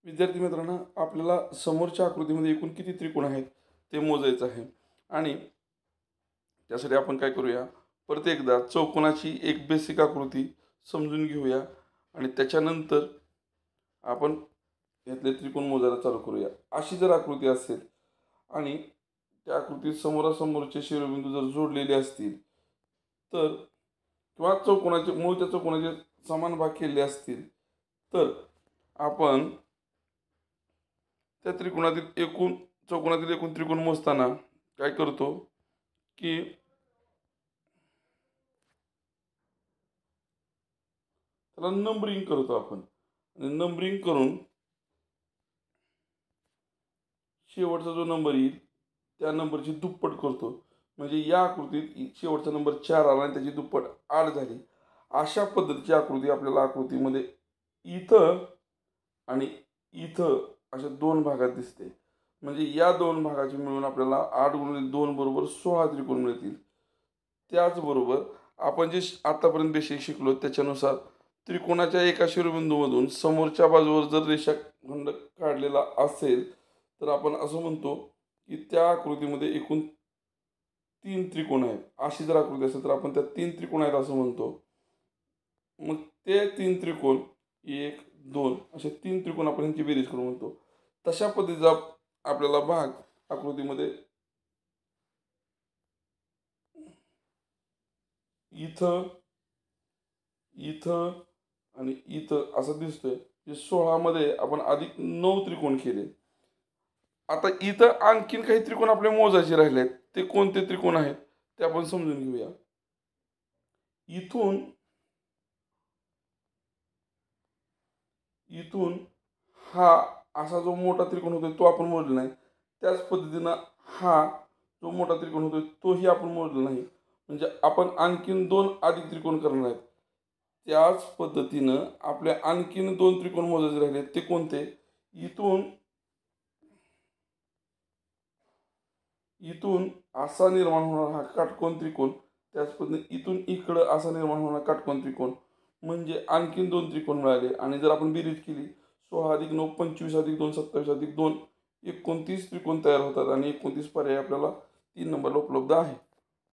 विद्यार्थी मित्रांनो, आपल्याला समोरच्या आकृतीमध्ये एकूण किती त्रिकोण आहेत ते मोजायचं आहे. आणि त्यासाठी आपण काय करूया, परत एकदा चौकोनाची एक बेसिक आकृती समजून घेऊया आणि त्याच्यानंतर आपण यातले त्रिकोण मोजायला चालू करूया. अशी जर आकृती असेल आणि त्या आकृतीत समोरासमोरचे शिरोबिंदू जर जोडलेले असतील तर, किंवा चौकोनाचे मूळच्या चौकोनाचे समान भाग केले असतील, तर आपण त्या चौकोनातील एकूण त्रिकोण मोजताना काय करतो की त्याला नंबरिंग करतो आपण. आणि नंबरिंग करून शेवटचा जो नंबर येईल त्या नंबरची दुप्पट करतो. म्हणजे या आकृतीत शेवटचा नंबर 4 आला आणि त्याची दुप्पट 8 झाली. अशा पद्धतीची आकृती आपल्याला आकृतीमध्ये इथं आणि इथं अशा दोन भागात दिसते. म्हणजे या दोन भागाची मिळून आपल्याला 8 × 2 = 16 त्रिकोण मिळतील. त्याचबरोबर आपण जे आतापर्यंत बेसिक शिकलो त्याच्यानुसार त्रिकोणाच्या एका शिरोबिंदूमधून समोरच्या बाजूवर जर रेषाखंड काढलेला असेल तर आपण असं म्हणतो की त्या आकृतीमध्ये एकूण 3 त्रिकोण आहेत. अशी जर आकृती असेल तर आपण त्या 3 त्रिकोण आहेत असं म्हणतो. मग ते 3 त्रिकोण 1, 2 असे 3 त्रिकोण आपण यांची बेरीज करून म्हणतो. तशा पद्धतीचा आपल्याला भाग आकृतीमध्ये इथं, इथं आणि इथं असं दिसतोय. 16 मध्ये आपण अधिक 9 त्रिकोण केले. आता इथं आणखीन काही त्रिकोण आपले मोजायचे राहिलेत. ते कोणते त्रिकोण आहेत ते आपण समजून घेऊया. इथून हा असा जो मोठा त्रिकोण होतोय तो आपण मोजला नाही. त्याच पद्धतीनं हा जो मोठा त्रिकोण होतोय तोही आपण मोजला नाही. म्हणजे आपण आणखीन 2 अधिक त्रिकोण करणार आहेत. त्याच पद्धतीनं आपल्या आणखीन 2 त्रिकोण मोजायचे राहिले. ते कोणते? इथून असा निर्माण होणारा हा काटकोन त्रिकोण, त्याच पद्धतीने इथून इकडं असा निर्माण होणारा काटकोन त्रिकोण, म्हणजे आणखीन 2 त्रिकोण मिळाले. आणि जर आपण बेरीज केली 16 + 9 = 25 + 2 = 27 + 2 29 त्रिकोण तयार होतात. आणि 29 पर्याय आपल्याला 3 नंबरला उपलब्ध आहे.